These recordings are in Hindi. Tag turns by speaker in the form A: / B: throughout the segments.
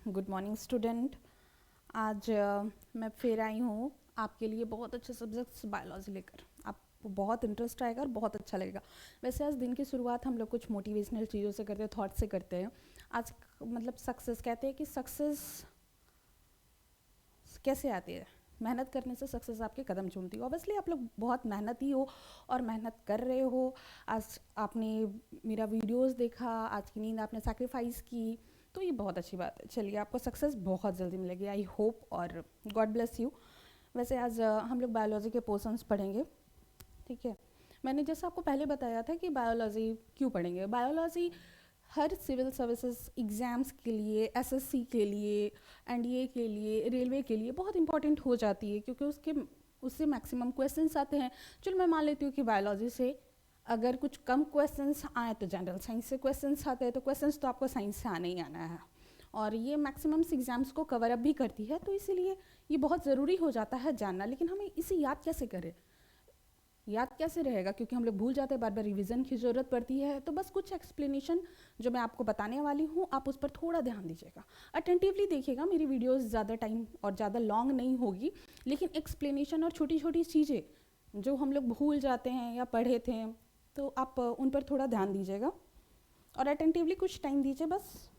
A: Good morning student. आज मैं फिर आई हूँ आपके लिए बहुत अच्छे सब्जेक्ट्स बायोलॉजी लेकर। आपको बहुत इंटरेस्ट आएगा और बहुत अच्छा लगेगा। वैसे आज दिन की शुरुआत हम लोग कुछ मोटिवेशनल चीज़ों से करते हैं, थॉट से करते हैं। आज मतलब सक्सेस कहते हैं कि सक्सेस कैसे आती है, मेहनत करने से सक्सेस आपके कदम चूमती है। ऑब्वियसली आप लोग बहुत मेहनती हो और मेहनत कर रहे हो। आज आपने मेरा वीडियोस देखा, आज की नींद आपने सैक्रिफाइस की, तो ये बहुत अच्छी बात है। चलिए, आपको सक्सेस बहुत जल्दी मिलेगी, आई होप, और गॉड ब्लेस यू। वैसे आज हम लोग बायोलॉजी के पोर्शंस पढ़ेंगे, ठीक है। मैंने जैसा आपको पहले बताया था कि बायोलॉजी क्यों पढ़ेंगे। बायोलॉजी हर सिविल सर्विसेज एग्ज़ाम्स के लिए, एसएससी के लिए, एनडीए के लिए, रेलवे के लिए बहुत इंपॉर्टेंट हो जाती है, क्योंकि उससे मैक्सिमम क्वेश्चंस आते हैं। चलो मैं मान लेती हूँ कि बायोलॉजी से अगर कुछ कम क्वेश्चंस आए तो जनरल साइंस से क्वेश्चंस आते हैं, तो क्वेश्चंस तो आपको साइंस से आने ही आना है, और ये मैक्सिमम एग्जाम्स को कवर अप भी करती है, तो इसीलिए ये बहुत ज़रूरी हो जाता है जानना। लेकिन हमें इसे याद कैसे करें, याद कैसे रहेगा, क्योंकि हम लोग भूल जाते हैं, बार बार रिवीजन की ज़रूरत पड़ती है। तो बस कुछ एक्सप्लेनेशन जो मैं आपको बताने वाली हूँ, आप उस पर थोड़ा ध्यान दीजिएगा, अटेंटिवली देखिएगा। मेरी वीडियोस ज़्यादा टाइम और ज़्यादा लॉन्ग नहीं होगी, लेकिन एक्सप्लेनेशन और छोटी छोटी चीज़ें जो हम लोग भूल जाते हैं या पढ़े थे, तो आप उन पर थोड़ा ध्यान दीजिएगा और अटेंटिवली कुछ टाइम दीजिए बस।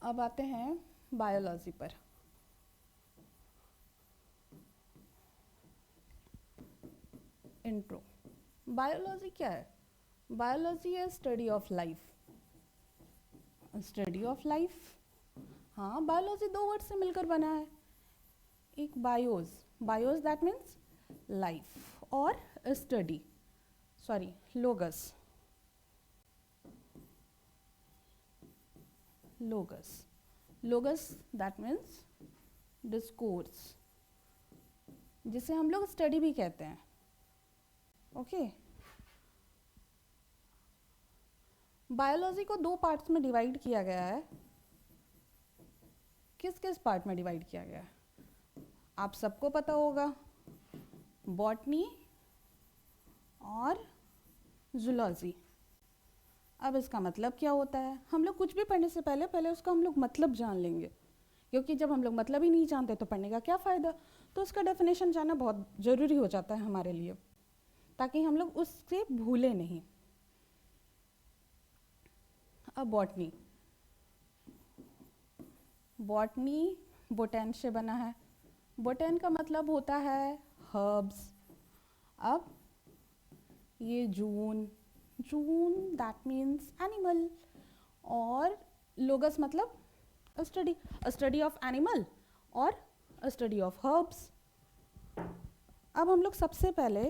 A: अब आते हैं बायोलॉजी पर। इंट्रो। बायोलॉजी क्या है? बायोलॉजी है study of life. Study of life, हाँ, बायोलॉजी दो वर्ड से मिलकर बना है। एक बायोज, बायोज दैट मीन्स लाइफ, और study, sorry, लोगस, लोगस, लोगस that means discourse, जिसे हम लोग स्टडी भी कहते हैं। ओके। बायोलॉजी को दो पार्ट्स में डिवाइड किया गया है। किस किस पार्ट में डिवाइड किया गया है आप सबको पता होगा, बॉटनी और जूलॉजी। अब इसका मतलब क्या होता है? हम लोग कुछ भी पढ़ने से पहले पहले उसका हम लोग मतलब जान लेंगे, क्योंकि जब हम लोग मतलब ही नहीं जानते तो पढ़ने का क्या फ़ायदा। तो उसका डेफिनेशन जानना बहुत ज़रूरी हो जाता है हमारे लिए, ताकि हम लोग उससे भूले नहीं। अब बॉटनी, बॉटनी बोटैन से बना है। बोटैन का मतलब होता है हर्ब्स। अब ये जून, जून दैट मीन्स एनिमल, और लोगस मतलब स्टडी, स्टडी ऑफ एनिमल और स्टडी ऑफ हर्ब्स। अब हम लोग सबसे पहले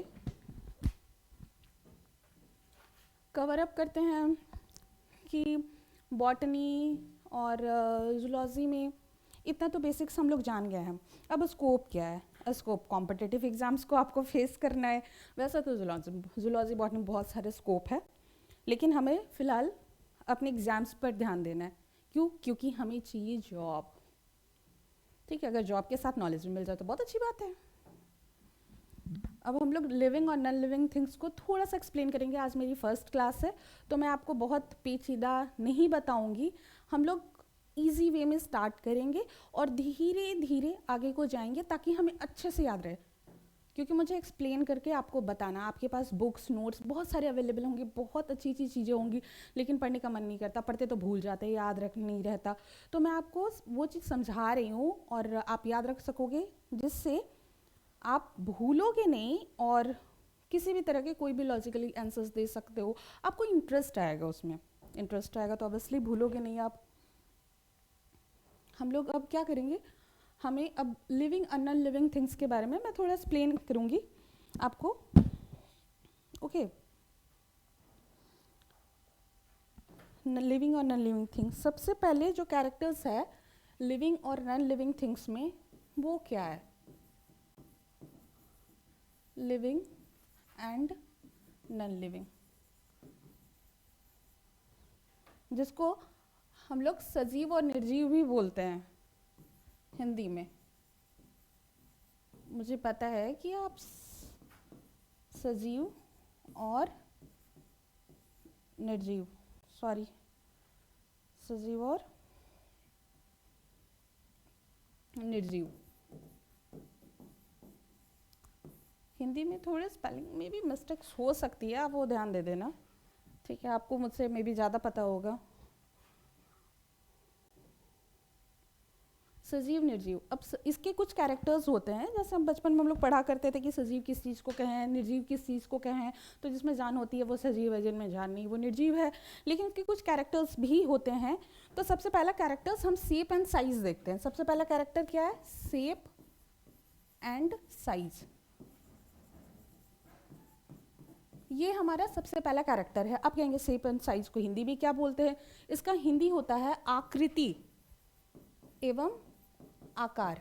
A: कवर अप करते हैं कि बॉटनी और जूलॉजी में इतना तो बेसिक्स हम लोग जान गए हैं। अब स्कोप क्या है? स्कोप कॉम्पिटिटिव एग्जाम्स को आपको फेस करना है। वैसे तो जूलॉजी बॉटनी बहुत सारे स्कोप है, लेकिन हमें फ़िलहाल अपने एग्ज़ाम्स पर ध्यान देना है। क्यों? क्योंकि हमें चाहिए जॉब, ठीक है। अगर जॉब के साथ नॉलेज भी मिल जाए तो बहुत अच्छी बात है। अब हम लोग लिविंग और नॉन लिविंग थिंग्स को थोड़ा सा एक्सप्लेन करेंगे। आज मेरी फर्स्ट क्लास है, तो मैं आपको बहुत पेचीदा नहीं बताऊंगी। हम लोग इजी वे में स्टार्ट करेंगे और धीरे धीरे आगे को जाएंगे, ताकि हमें अच्छे से याद रहे। क्योंकि मुझे एक्सप्लेन करके आपको बताना, आपके पास बुक्स नोट्स बहुत सारे अवेलेबल होंगे, बहुत अच्छी अच्छी चीज़ें होंगी, लेकिन पढ़ने का मन नहीं करता, पढ़ते तो भूल जाते, याद रख नहीं रहता। तो मैं आपको वो चीज़ समझा रही हूँ और आप याद रख सकोगे, जिससे आप भूलोगे नहीं और किसी भी तरह के कोई भी लॉजिकली आंसर्स दे सकते हो। आपको इंटरेस्ट आएगा उसमें, इंटरेस्ट आएगा तो ऑब्वियसली भूलोगे नहीं आप। हम लोग अब क्या करेंगे, हमें अब लिविंग और नॉन लिविंग थिंग्स के बारे में मैं थोड़ा एक्सप्लेन करूँगी आपको। ओके, लिविंग और नॉन लिविंग थिंग्स। सबसे पहले जो कैरेक्टर्स है लिविंग और नॉन लिविंग थिंग्स में, वो क्या है? लिविंग एंड नॉन लिविंग, जिसको हम लोग सजीव और निर्जीव भी बोलते हैं हिंदी में। मुझे पता है कि आप सजीव और निर्जीव सॉरी, सजीव और निर्जीव। हिंदी में थोड़े स्पेलिंग में भी मिस्टेक्स हो सकती है, आप वो ध्यान दे देना, ठीक है। आपको मुझसे मे बी ज़्यादा पता होगा। सजीव निर्जीव, अब इसके कुछ कैरेक्टर्स होते हैं, जैसे हम बचपन में हम लोग पढ़ा करते थे कि सजीव किस चीज़ को कहें, निर्जीव किस चीज़ को कहें। तो जिसमें जान होती है वो सजीव है, जिनमें जान नहीं वो निर्जीव है। लेकिन इसके कुछ कैरेक्टर्स भी होते हैं। तो सबसे पहला कैरेक्टर्स हम शेप एंड साइज देखते हैं। सबसे पहला कैरेक्टर क्या है? Shape and size. ये हमारा सबसे पहला कैरेक्टर है। अब कहेंगे शेप एंड साइज को हिंदी में क्या बोलते हैं? इसका हिंदी होता है आकृति एवं आकार।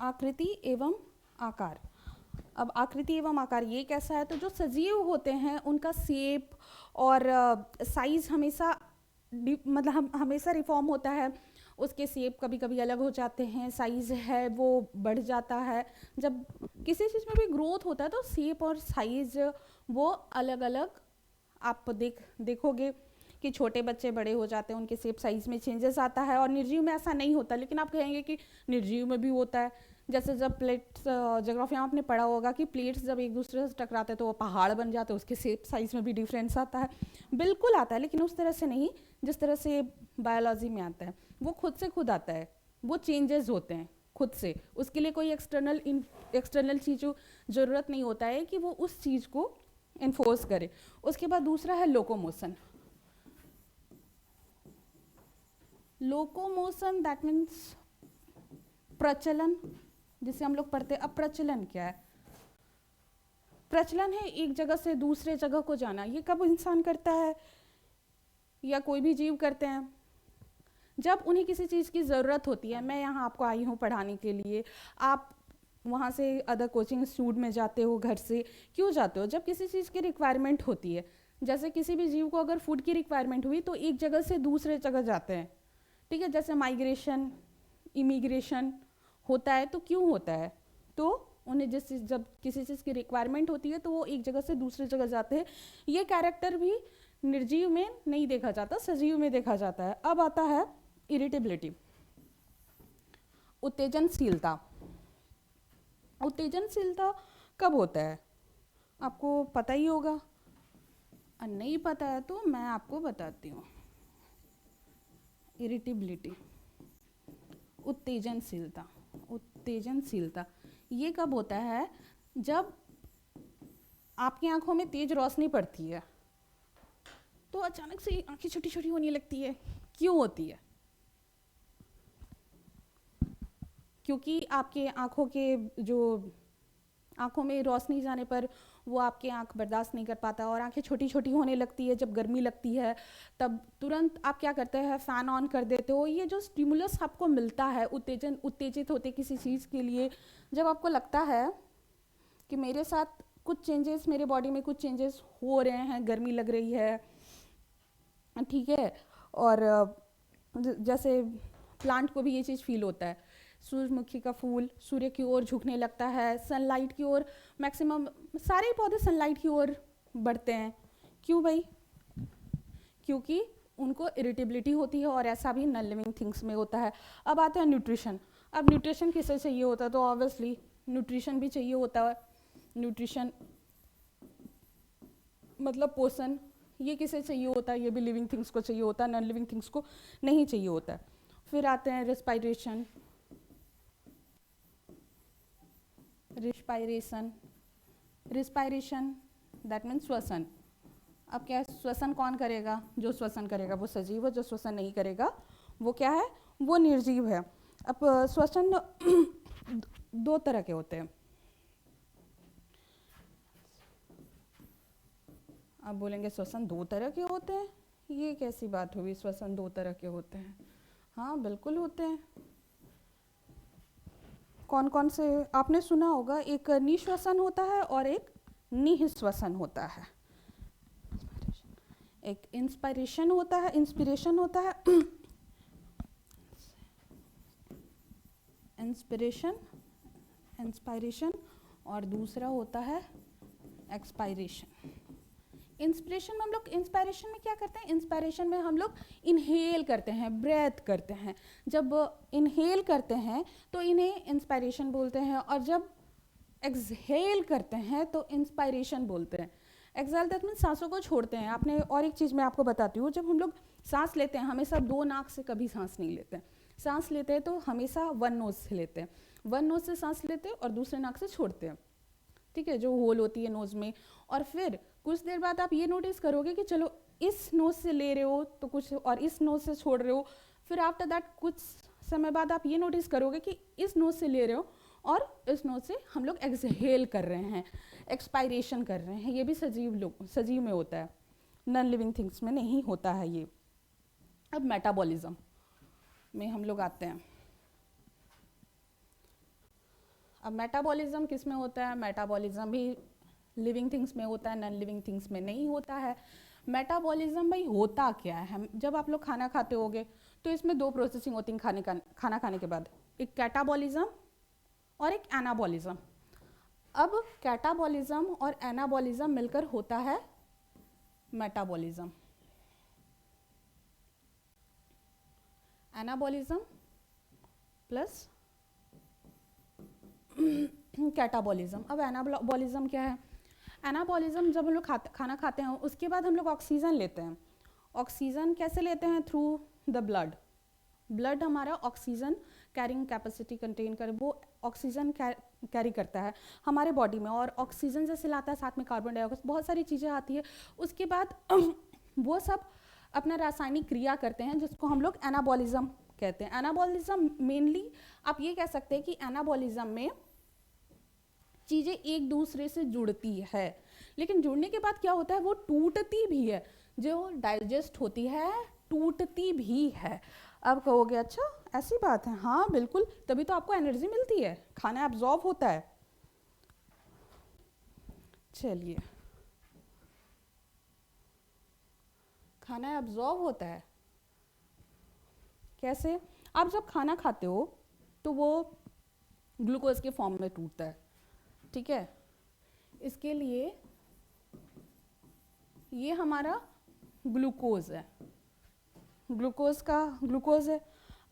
A: आकृति एवं आकार। अब आकृति एवं आकार ये कैसा है? तो जो सजीव होते हैं उनका शेप और साइज हमेशा मतलब हमेशा रिफॉर्म होता है। उसके शेप कभी कभी अलग हो जाते हैं, साइज है वो बढ़ जाता है। जब किसी चीज़ में भी ग्रोथ होता है तो शेप और साइज वो अलग अलग आप देखोगे कि छोटे बच्चे बड़े हो जाते हैं, उनके शेप साइज में चेंजेस आता है। और निर्जीव में ऐसा नहीं होता, लेकिन आप कहेंगे कि निर्जीव में भी होता है। जैसे जब प्लेट्स, ज्योग्राफी में आपने पढ़ा होगा कि प्लेट्स जब एक दूसरे से टकराते हैं तो वो पहाड़ बन जाते हैं, उसके शेप साइज में भी डिफरेंस आता है। बिल्कुल आता है, लेकिन उस तरह से नहीं जिस तरह से बायोलॉजी में आता है। वो खुद से खुद आता है, वो चेंजेस होते हैं खुद से। उसके लिए कोई एक्सटर्नल चीज़ ज़रूरत नहीं होता है कि वो उस चीज़ को इन्फोर्स करे। उसके बाद दूसरा है लोकोमोशन। लोकोमोशन दैट मीन्स प्रचलन, जिसे हम लोग पढ़ते हैं। अब प्रचलन क्या है? प्रचलन है एक जगह से दूसरे जगह को जाना। ये कब इंसान करता है या कोई भी जीव करते हैं? जब उन्हें किसी चीज़ की ज़रूरत होती है। मैं यहाँ आपको आई हूँ पढ़ाने के लिए, आप वहाँ से अदर कोचिंग इंस्टीट्यूट में जाते हो, घर से क्यों जाते हो? जब किसी चीज़ की रिक्वायरमेंट होती है। जैसे किसी भी जीव को अगर फूड की रिक्वायरमेंट हुई तो एक जगह से दूसरे जगह जाते हैं, ठीक है। जैसे माइग्रेशन, इमिग्रेशन होता है तो क्यों होता है? तो उन्हें जब किसी चीज़ की रिक्वायरमेंट होती है तो वो एक जगह से दूसरी जगह जाते हैं। ये कैरेक्टर भी निर्जीव में नहीं देखा जाता, सजीव में देखा जाता है। अब आता है इरिटेबिलिटी, उत्तेजनशीलता। उत्तेजनशीलता कब होता है? आपको पता ही होगा, नहीं पता है तो मैं आपको बताती हूँ। इरिटेबिलिटी, उत्तेजनशीलता। उत्तेजनशीलता ये कब होता है? जब आपकी आंखों में तेज रोशनी पड़ती है तो अचानक से आंखें छोटी छोटी होने लगती है। क्यों होती है? क्योंकि आपके आंखों में रोशनी जाने पर वो आपके आंख बर्दाश्त नहीं कर पाता और आंखें छोटी छोटी होने लगती है। जब गर्मी लगती है तब तुरंत आप क्या करते हैं? फ़ैन ऑन कर देते हो। ये जो स्टिमुलस आपको मिलता है, उत्तेजित होते किसी चीज़ के लिए, जब आपको लगता है कि मेरे साथ कुछ चेंजेस, मेरे बॉडी में कुछ चेंजेस हो रहे हैं, गर्मी लग रही है, ठीक है। और जैसे प्लांट को भी ये चीज़ फील होता है। सूरजमुखी का फूल सूर्य की ओर झुकने लगता है, सनलाइट की ओर। मैक्सिमम सारे पौधे सनलाइट की ओर बढ़ते हैं। क्यों भाई? क्योंकि उनको इरिटेबिलिटी होती है, और ऐसा भी नॉन लिविंग थिंग्स में होता है। अब आते हैं न्यूट्रिशन। अब न्यूट्रिशन किसे चाहिए होता है? तो ऑब्वियसली न्यूट्रिशन भी चाहिए होता है। न्यूट्रिशन मतलब पोषण, ये किसे चाहिए होता है? ये भी लिविंग थिंग्स को चाहिए होता है, नॉन लिविंग थिंग्स को नहीं चाहिए होता है। फिर आते हैं रेस्पिरेशन। रिस्पायरेशन दैट मीन्स श्वसन। अब क्या है? श्वसन कौन करेगा? जो श्वसन करेगा वो सजीव है, जो श्वसन नहीं करेगा वो क्या है? वो निर्जीव है। अब श्वसन दो तरह के होते हैं। आप बोलेंगे श्वसन दो तरह के होते हैं, ये कैसी बात हुई? श्वसन दो तरह के होते हैं? हाँ बिल्कुल होते हैं। कौन कौन से आपने सुना होगा? एक निश्वसन होता है और एक निःश्वसन होता है। एक इंस्पिरेशन होता है, इंस्पिरेशन और दूसरा होता है एक्सपायरेशन। इंस्पिरेशन में हम लोग, इंस्पायरेशन में क्या करते हैं, इंस्पायरेशन में हम लोग इनहेल करते हैं, ब्रेथ करते हैं। जब इनहेल करते हैं तो इन्हें इंस्पायरेशन बोलते हैं, और जब एक्सहेल करते हैं तो इंस्पायरेशन बोलते हैं। एक्सहेल दैट मीन्स सांसों को छोड़ते हैं। आपने और एक चीज़ मैं आपको बताती हूँ, जब हम लोग सांस लेते हैं हमेशा दो नाक से कभी सांस नहीं लेते हैं। सांस लेते हैं तो हमेशा वन नोज से लेते हैं, वन नोज से सांस लेते हैं और दूसरे नाक से छोड़ते हैं, ठीक है, जो होल होती है नोज में। और फिर कुछ देर बाद आप ये नोटिस करोगे कि चलो इस नोज से ले रहे हो तो कुछ, और इस नोज से छोड़ रहे हो। फिर आफ्टर दैट कुछ समय बाद आप ये नोटिस करोगे कि इस नोज से ले रहे हो और इस नोज से हम लोग एक्सहेल कर रहे हैं, एक्सपायरेशन कर रहे हैं। ये भी सजीव में होता है, नॉन लिविंग थिंग्स में नहीं होता है ये। अब मेटाबॉलिज्म में हम लोग आते हैं। अब मेटाबॉलिज्म किस में होता है, मेटाबॉलिज्म भी लिविंग थिंग्स में होता है, नॉन लिविंग थिंग्स में नहीं होता है। मेटाबॉलिज्म भाई होता क्या है, जब आप लोग खाना खाते होगे तो इसमें दो प्रोसेसिंग होती है खाना खाने के बाद, एक कैटाबॉलिज्म और एक एनाबॉलिज्म। अब कैटाबॉलिज्म और एनाबॉलिज्म मिलकर होता है मेटाबॉलिज्म। Anabolism plus catabolism. अब एनाबॉलिज्म क्या है, एनाबॉलिज्म जब हम लोग खाना खाते हैं उसके बाद हम लोग ऑक्सीजन लेते हैं। ऑक्सीजन कैसे लेते हैं, थ्रू द ब्लड। ब्लड हमारा ऑक्सीजन कैरिंग कैपेसिटी कंटेन कर, वो ऑक्सीजन कैरी करता है हमारे बॉडी में, और ऑक्सीजन जैसे लाता है साथ में कार्बन डाइऑक्साइड, बहुत सारी चीज़ें आती है। उसके बाद वो सब अपना रासायनिक क्रिया करते हैं जिसको हम लोग एनाबॉलिज्म कहते हैं। एनाबॉलिज्म मेनली आप ये कह सकते हैं कि एनाबॉलिज्म में चीज़ें एक दूसरे से जुड़ती है, लेकिन जुड़ने के बाद क्या होता है, वो टूटती भी है। जो डाइजेस्ट होती है टूटती भी है। अब कहोगे अच्छा ऐसी बात है, हाँ बिल्कुल, तभी तो आपको एनर्जी मिलती है, खाना एब्जॉर्ब होता है। चलिए, खाना एब्जॉर्ब होता है कैसे, आप जब खाना खाते हो तो वो ग्लूकोज के फॉर्म में टूटता है, ठीक है। इसके लिए ये हमारा ग्लूकोज है, ग्लूकोज है।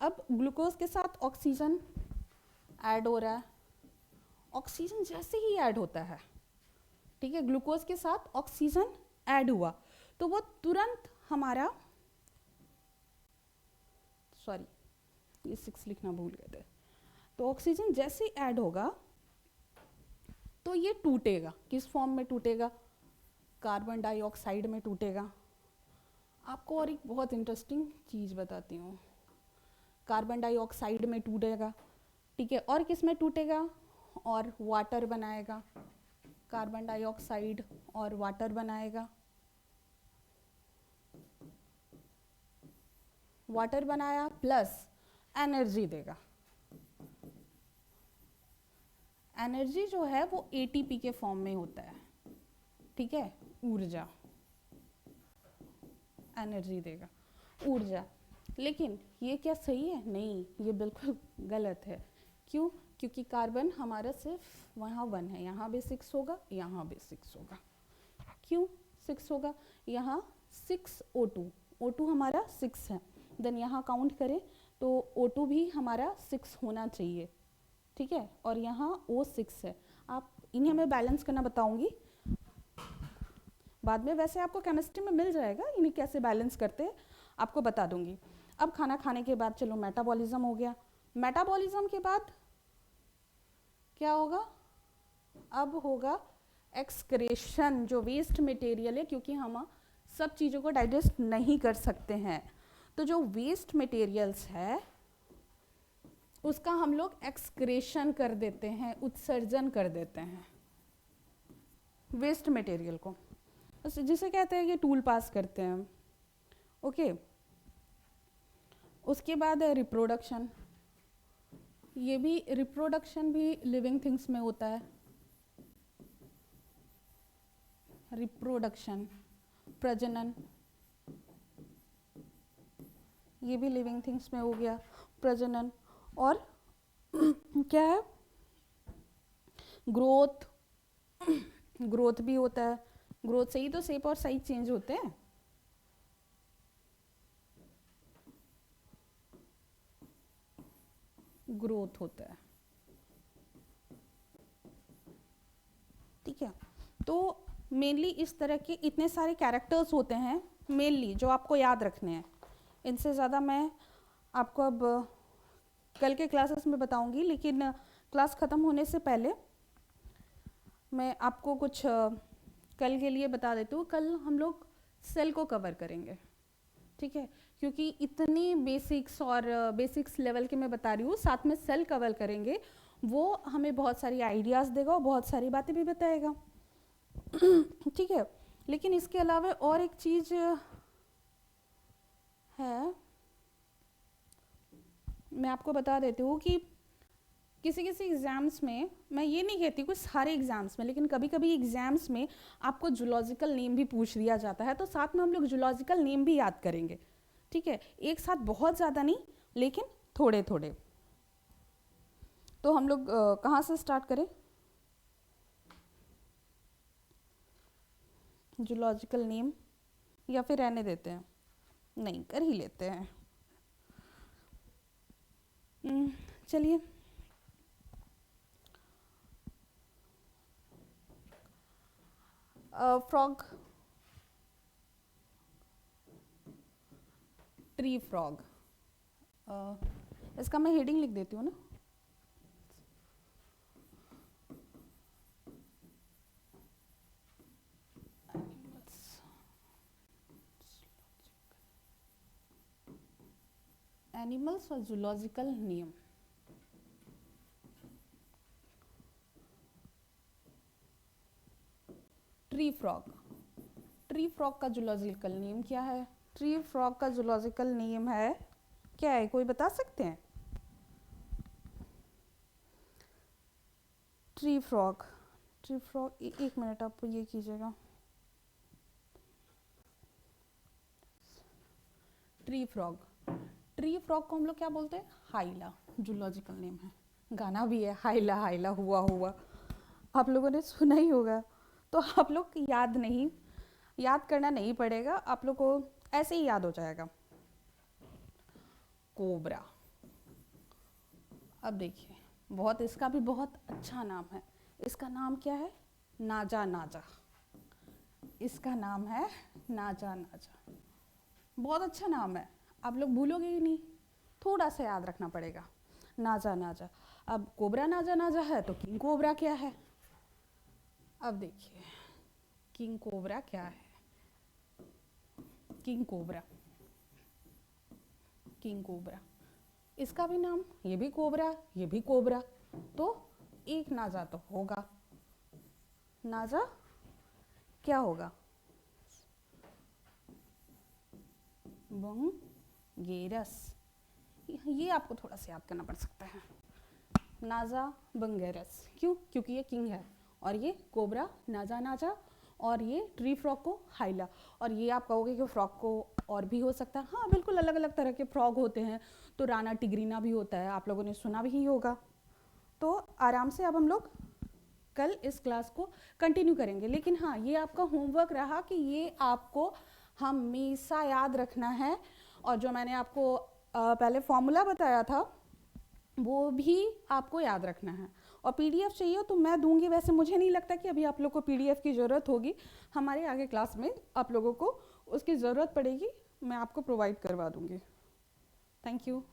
A: अब ग्लूकोज के साथ ऑक्सीजन ऐड हो रहा है। ऑक्सीजन जैसे ही ऐड होता है, ठीक है, ग्लूकोज के साथ ऑक्सीजन ऐड हुआ तो वो तुरंत हमारा, सॉरी ये 6 लिखना भूल गए थे। तो ऑक्सीजन जैसे ही ऐड होगा तो ये टूटेगा। किस फॉर्म में टूटेगा, कार्बन डाइऑक्साइड में टूटेगा। आपको और एक बहुत इंटरेस्टिंग चीज़ बताती हूँ, कार्बन डाइऑक्साइड में टूटेगा, ठीक है, और किस में टूटेगा, और वाटर बनाएगा, कार्बन डाइऑक्साइड और वाटर बनाएगा। वाटर बनाया प्लस एनर्जी देगा। एनर्जी जो है वो एटीपी के फॉर्म में होता है, ठीक है, ऊर्जा, एनर्जी देगा, ऊर्जा। लेकिन ये क्या सही है, नहीं, ये बिल्कुल गलत है। क्यों, क्योंकि कार्बन हमारा सिर्फ वहाँ 1 है, यहाँ भी 6 होगा, यहाँ भी 6 होगा। क्यों 6 होगा, यहाँ 6 O2 हमारा 6 है, देन यहाँ काउंट करें तो O2 भी हमारा 6 होना चाहिए, ठीक है, और यहाँ O6 है। आप इन्हें मैं बैलेंस करना बताऊंगी बाद में, वैसे आपको केमिस्ट्री में मिल जाएगा, इन्हें कैसे बैलेंस करते हैं आपको बता दूंगी। अब खाना खाने के बाद चलो मेटाबॉलिज्म हो गया। मेटाबॉलिज्म के बाद क्या होगा, अब होगा एक्सक्रेशन, जो वेस्ट मटेरियल है, क्योंकि हम सब चीज़ों को डाइजेस्ट नहीं कर सकते हैं, तो जो वेस्ट मटेरियल्स है उसका हम लोग एक्सक्रेशन कर देते हैं, उत्सर्जन कर देते हैं वेस्ट मटेरियल को, जिसे कहते हैं कि टूल पास करते हैं, ओके। उसके बाद है रिप्रोडक्शन। ये भी रिप्रोडक्शन भी लिविंग थिंग्स में होता है। रिप्रोडक्शन, प्रजनन, ये भी लिविंग थिंग्स में हो गया, प्रजनन। और क्या है, ग्रोथ, ग्रोथ भी होता है, ग्रोथ से ही तो शेप और साइज चेंज होते हैं। ग्रोथ होता है, ठीक है। तो मेनली इस तरह के इतने सारे कैरेक्टर्स होते हैं मेनली जो आपको याद रखने हैं। इनसे ज़्यादा मैं आपको अब कल के क्लासेस में बताऊंगी, लेकिन क्लास ख़त्म होने से पहले मैं आपको कुछ कल के लिए बता देती हूँ। कल हम लोग सेल को कवर करेंगे, ठीक है, क्योंकि इतनी बेसिक्स और बेसिक्स लेवल के मैं बता रही हूँ, साथ में सेल कवर करेंगे, वो हमें बहुत सारी आइडियाज़ देगा और बहुत सारी बातें भी बताएगा, ठीक है। लेकिन इसके अलावा और एक चीज़ है, मैं आपको बता देती हूँ कि किसी किसी एग्ज़ाम्स में, मैं ये नहीं कहती कि सारे एग्ज़ाम्स में, लेकिन कभी कभी एग्ज़ाम्स में आपको जूलॉजिकल नेम भी पूछ लिया जाता है, तो साथ में हम लोग जूलॉजिकल नेम भी याद करेंगे, ठीक है, एक साथ बहुत ज़्यादा नहीं, लेकिन थोड़े थोड़े। तो हम लोग कहाँ से स्टार्ट करें? जूलॉजिकल नेम, या फिर रहने देते हैं? नहीं, कर ही लेते हैं। चलिए, फ्रॉग, ट्री फ्रॉग, इसका मैं हेडिंग लिख देती हूँ ना। एनिमल्स और zoological name. Tree frog, tree frog का जूलॉजिकल नेम क्या है? ट्री फ्रॉग का जूलॉजिकल नेम है, क्या है, कोई बता सकते हैं? ट्री फ्रॉग, ट्री फ्रॉग, एक मिनट आप ये कीजिएगा। ट्री फ्रॉग, ट्री फ्रॉग को हम लोग क्या बोलते हैं? हाइला, जूलॉजिकल नेम है। गाना भी है, हाइला हाइला हुआ हुआ, आप लोगों ने सुना ही होगा। तो आप लोग याद करना नहीं पड़ेगा, आप लोग को ऐसे ही याद हो जाएगा। कोबरा, अब देखिए, बहुत, इसका भी बहुत अच्छा नाम है। इसका नाम क्या है? नाजा नाजा, इसका नाम है नाजा नाजा, बहुत अच्छा नाम है, आप लोग भूलोगे ही नहीं, थोड़ा सा याद रखना पड़ेगा। नाजा नाजा, अब कोबरा नाजा नाजा है तो किंग कोबरा क्या है? अब देखिए, किंग कोबरा क्या है? किंग कोबरा, किंग कोबरा, इसका भी नाम, ये भी कोबरा, ये भी कोबरा, तो एक नाजा तो होगा। नाजा क्या होगा? बंगेरस, ये आपको थोड़ा सा याद करना पड़ सकता है। नाजा बंगेरस, क्यों? क्योंकि ये किंग है, और ये कोबरा नाजा नाजा, और ये ट्री फ्रॉग को हाइला। और ये आप कहोगे कि फ्रॉग को और भी हो सकता है, हाँ बिल्कुल, अलग अलग तरह के फ्रॉग होते हैं। तो राना टिग्रीना भी होता है, आप लोगों ने सुना भी होगा। तो आराम से अब हम लोग कल इस क्लास को कंटिन्यू करेंगे, लेकिन हाँ, ये आपका होमवर्क रहा कि ये आपको हमेशा याद रखना है। और जो मैंने आपको पहले फॉर्मूला बताया था, वो भी आपको याद रखना है। और पीडीएफ चाहिए तो मैं दूंगी, वैसे मुझे नहीं लगता कि अभी आप लोग को पीडीएफ की ज़रूरत होगी, हमारे आगे क्लास में आप लोगों को उसकी ज़रूरत पड़ेगी, मैं आपको प्रोवाइड करवा दूंगी। Thank you.